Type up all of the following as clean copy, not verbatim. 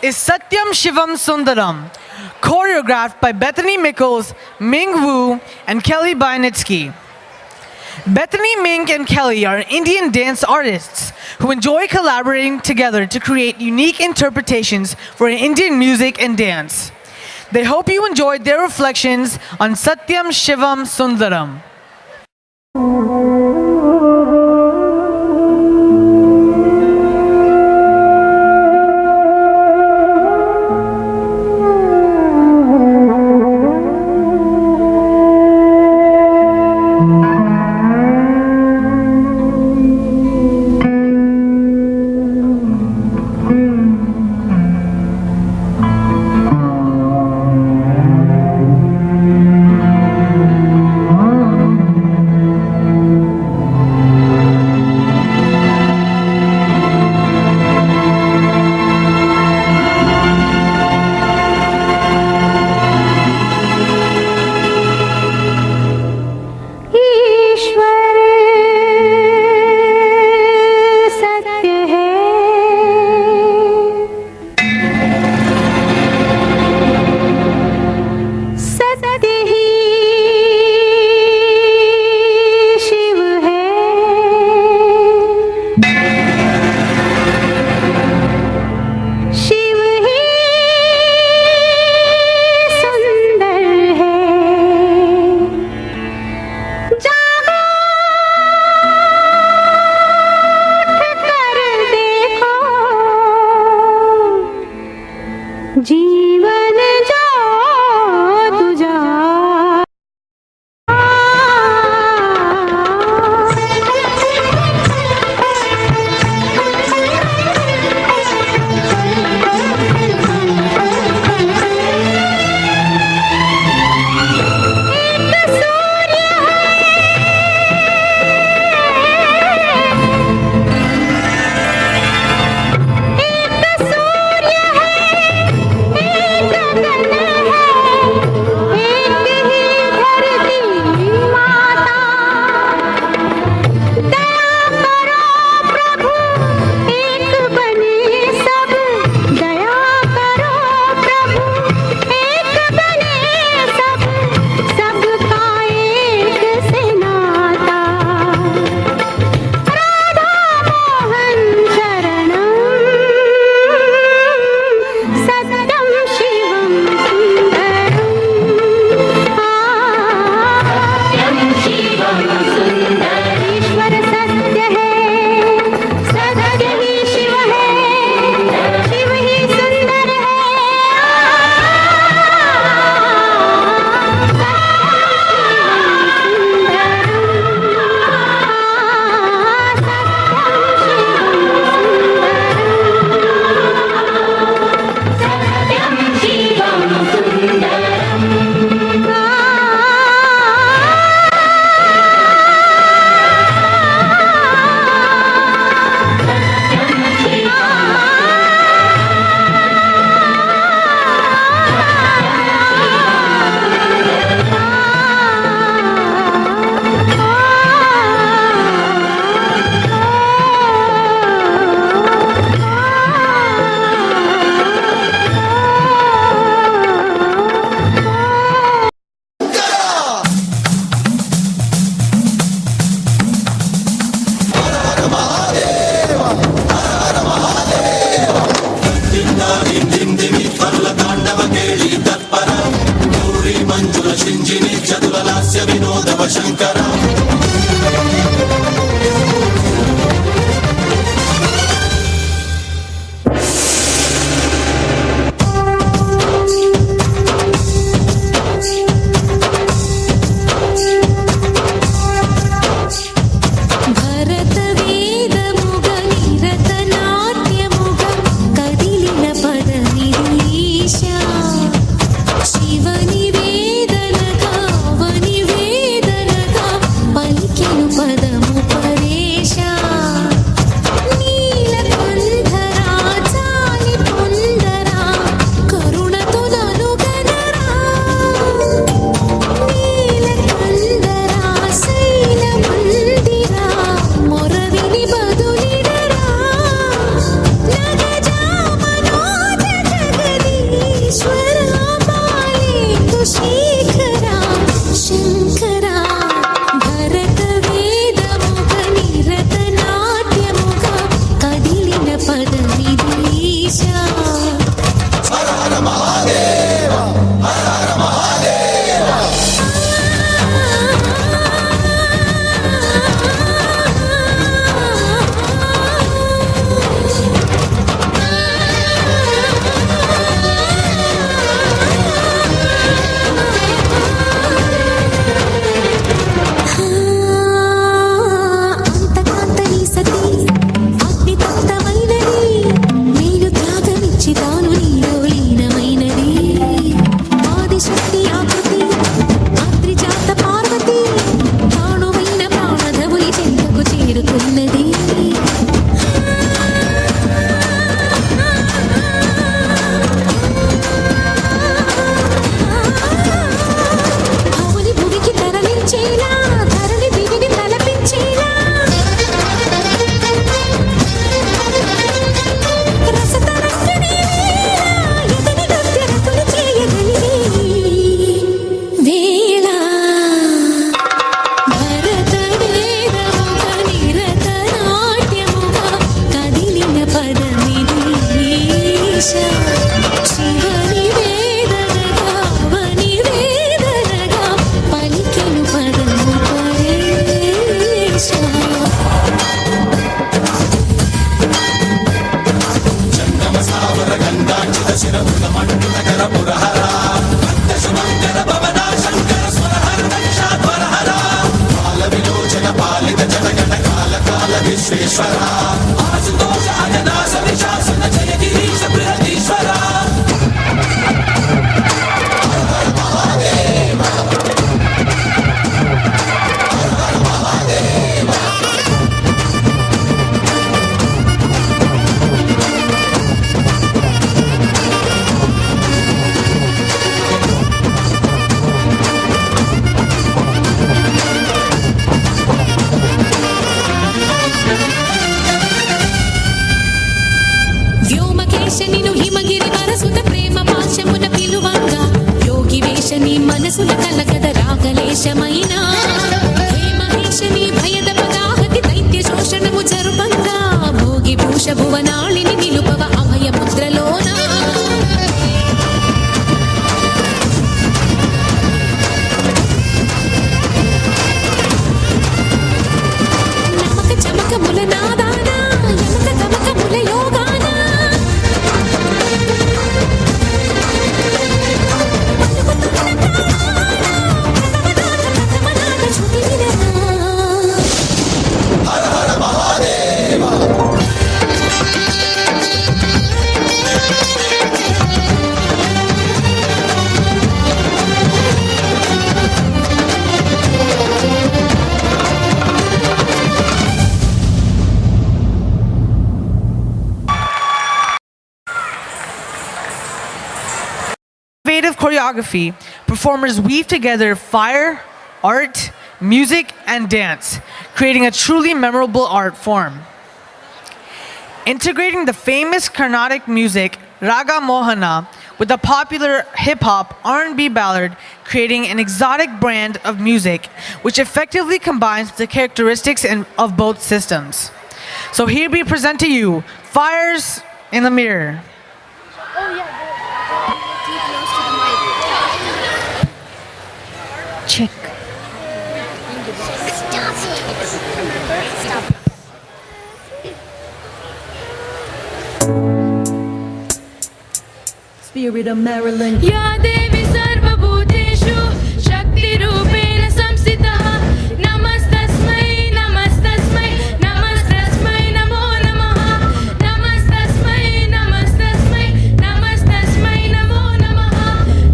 is Satyam Shivam Sundaram, choreographed by Bethany Mickles, Ming Wu, and Kelly Bynitsky. Bethany, Ming, and Kelly are Indian dance artists who enjoy collaborating together to create unique interpretations for Indian music and dance. They hope you enjoyed their reflections on Satyam Shivam Sundaram. శివని వేదనగా అవని వేదనగా పలికిన చేరుకున్నది భూమిని భూమికి తరలించేలా ధరణి దివిని తలపించేలా రసతరంగిణి ఎదని గద్దెరకులు చేయగలిగే వేళ భరత వేదముగా నిరత నాట్యముగా కదిలిన పదమినీశ శివని వేదనగా వని వేదనగా పలికెను పదము పరేశ వ్యోమకేశనిను హిమగిరి వరసుత ప్రేమ పాశమున పిలువంగా యోగి వేషని మనసుల కలకద రాగలేశమైన హే మహేశని భయద పదాహతి దైత్య శోషణము జరుపంగా భోగి భూష భువనాళిని నిలుపవ అభయ ముద్రలోన నమక చమకముల నాదాన యమక తమకముల యోగాన Innovative choreography, performers weave together fire, art, music, and dance, creating a truly memorable art form. Integrating the famous Carnatic music Raga Mohana with the popular hip-hop R&B ballad, creating an exotic brand of music which effectively combines the characteristics of both systems. So here we present to you Fires in the Mirror. Check. Spirit of Maryland. या देवी सर्वभूतेषु शक्तिरूपेण संस्थितः नमस्तस्मै नमस्तस्मै नमस्तस्मै नमो नमः नमस्तस्मै नमस्तस्मै नमस्तस्मै नमो नमः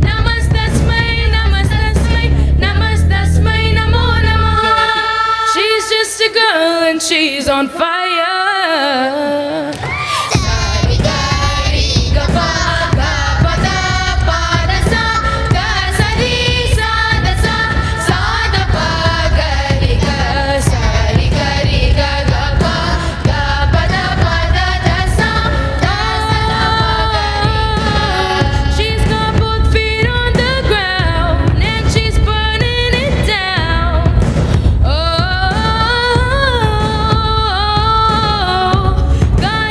नमस्तस्मै नमस्तस्मै नमस्तस्मै नमो नमः She's just a girl and she's on fire God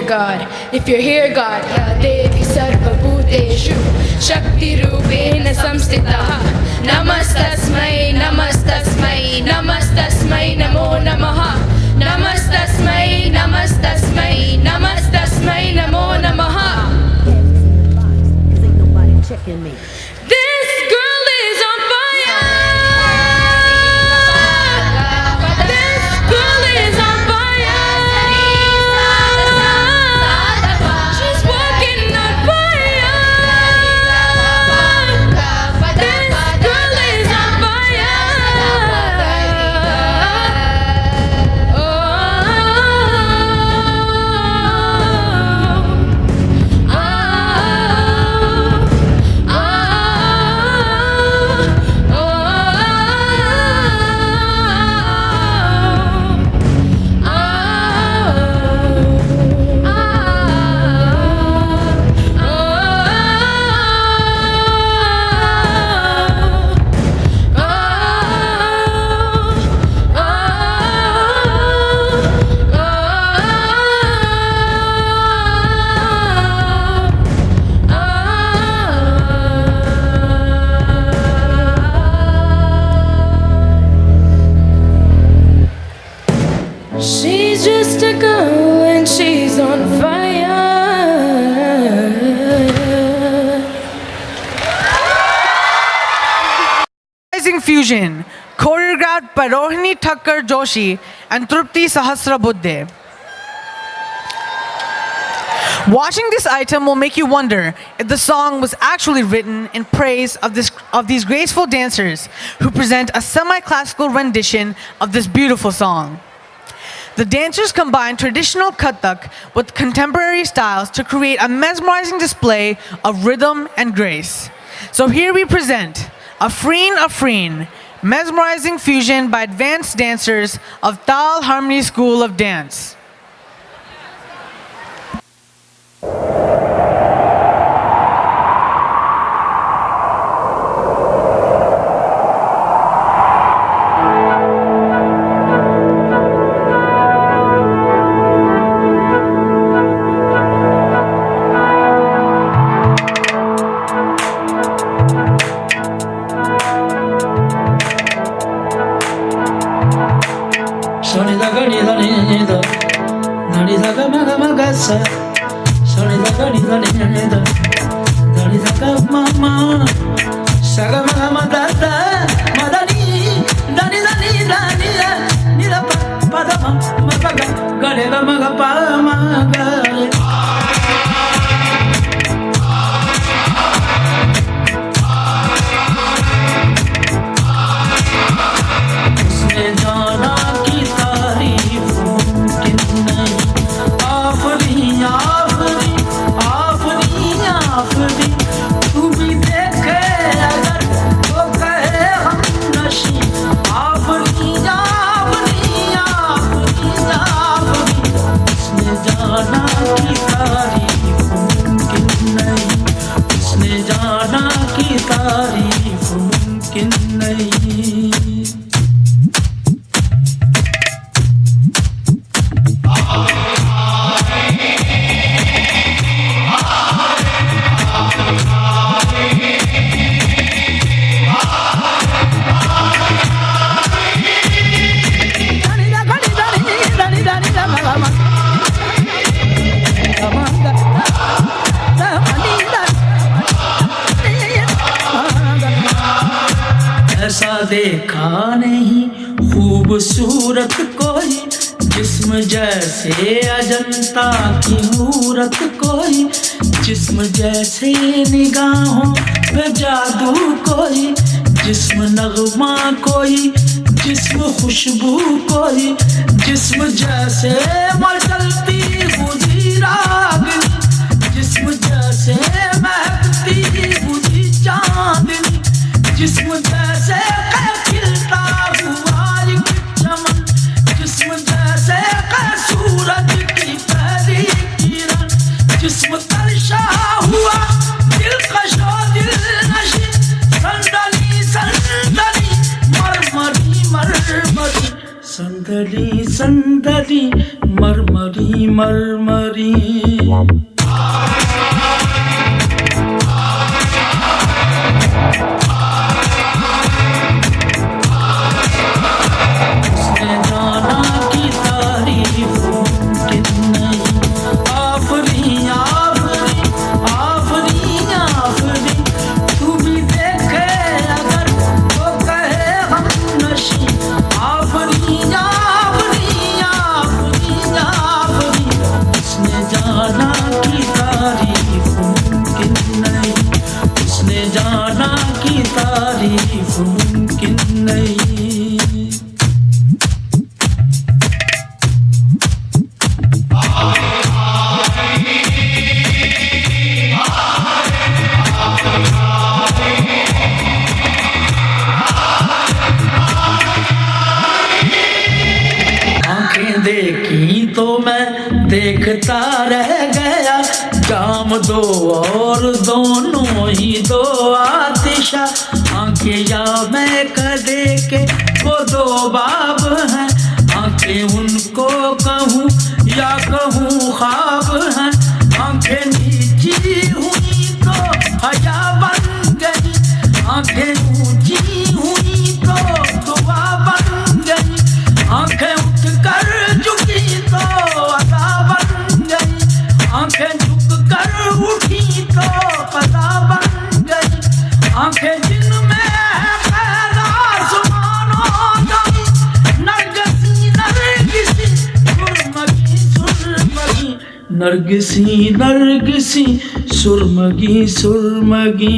God. If you're here, God, ya Devi Sarvabhuteshu Shakti Rupena Samstitaha Namastasmai, Namastasmai, Namastasmai Namo Namaha Namastasmai, Namastasmai, Namastasmai Namo Namaha. Cause ain't nobody checking me. This girl is on fire. This girl is on fire. She's walking on fire. This girl is on fire. She's just a girl and she's on fire. Rising Fusion, choreographed by Rohini Thakkar Joshi and Trupti Sahasrabuddhe. Watching this item will make you wonder if the song was actually written in praise of these graceful dancers who present a semi-classical rendition of this beautiful song. The dancers combine traditional Kathak with contemporary styles to create a mesmerizing display of rhythm and grace. So here we present Afreen, mesmerizing fusion by advanced dancers of Tal Harmony School of Dance. ऐसा देखा नहीं खूबसूरत कोई जिस्म जैसे अजंता की मूरत कोई जिस्म जैसे निगाहों पे जादू कोई जिस्म नगमा कोई जिस्म खुशबू कोई जिस्म जैसे मचलती बुझी रागनी जिस्म जैसे महकती बुझी चांदनी जिस्म जैसे खिलता हुआ एक चमन जिस्म जैसे सूरज की पहली किरण जिस्म तलशा हुआ दिलकशो दिल नशी संदली संदली मरमरी मरमरी संदली संदली मरमरी मरमरी उसने जाना कि तारीफ मुमकिन नहीं। आफरीन आफरीन आफरीन आफरीन, तू भी देखे अगर तो कहे हम नशी। आफरीन आफरीन आफरीन आफरीन, उसने जाना कि तारीफ मुमकिन नहीं। उसने जाना कि तारीफ मुमकिन नहीं। आंखें देखी तो मैं देखता रह गया। जाम दो और दोनों ही दो आतिशा। आंखें या मैं कदे के वो दो बाब हैं। आंखें उनको कहूँ या कहूँ ख्वाब हैं। आंखें नीची हुई तो हया बन गई। आंखें ऊंची हुई तो दुआ बन गई। आंखें उठ कर झुकी तो अदा बन गई। आंखें झुक कर उठी तो अदा बन गई। आंखें जिनमें पैदा सुमानो गई। नरगिसी नरगिसी सुरमगी सुरमगी। नरगिसी नरगिसी सुरमगी सुरमगी।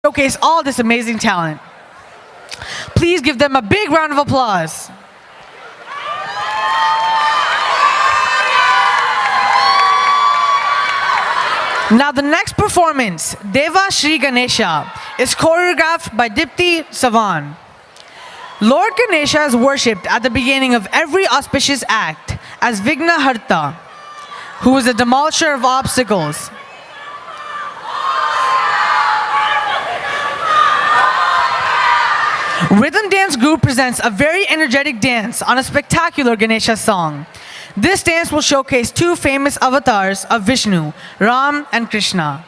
Showcase all this amazing talent. Please give them a big round of applause. Now the next performance, Deva Shri Ganesha, is choreographed by Dipti Savan. Lord Ganesha is worshipped at the beginning of every auspicious act as Vigna Harta, who is a demolisher of obstacles. Rhythm Dance Group presents a very energetic dance on a spectacular Ganesha song. This dance will showcase two famous avatars of Vishnu, Ram and Krishna.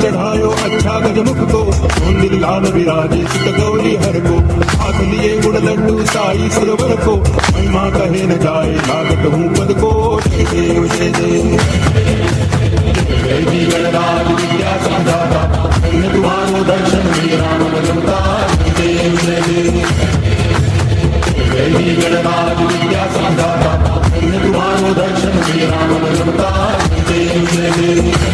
चढ़ायो अच्छा गजमुख को मंदिर लाल विराजे चित गौरी हर को। हाथ लिए गुड़ लड्डू साई सरोवर को। महिमा कहे न जाए लागत हूँ पद को। जय देव जय देव देवी गणराज विद्या संधाता। तुम्हारो दर्शन मेरा मन रमता। जय देव जय देव देवी गणराज विद्या संधाता। तुम्हारो दर्शन मेरा मन रमता। जय देव जय देव।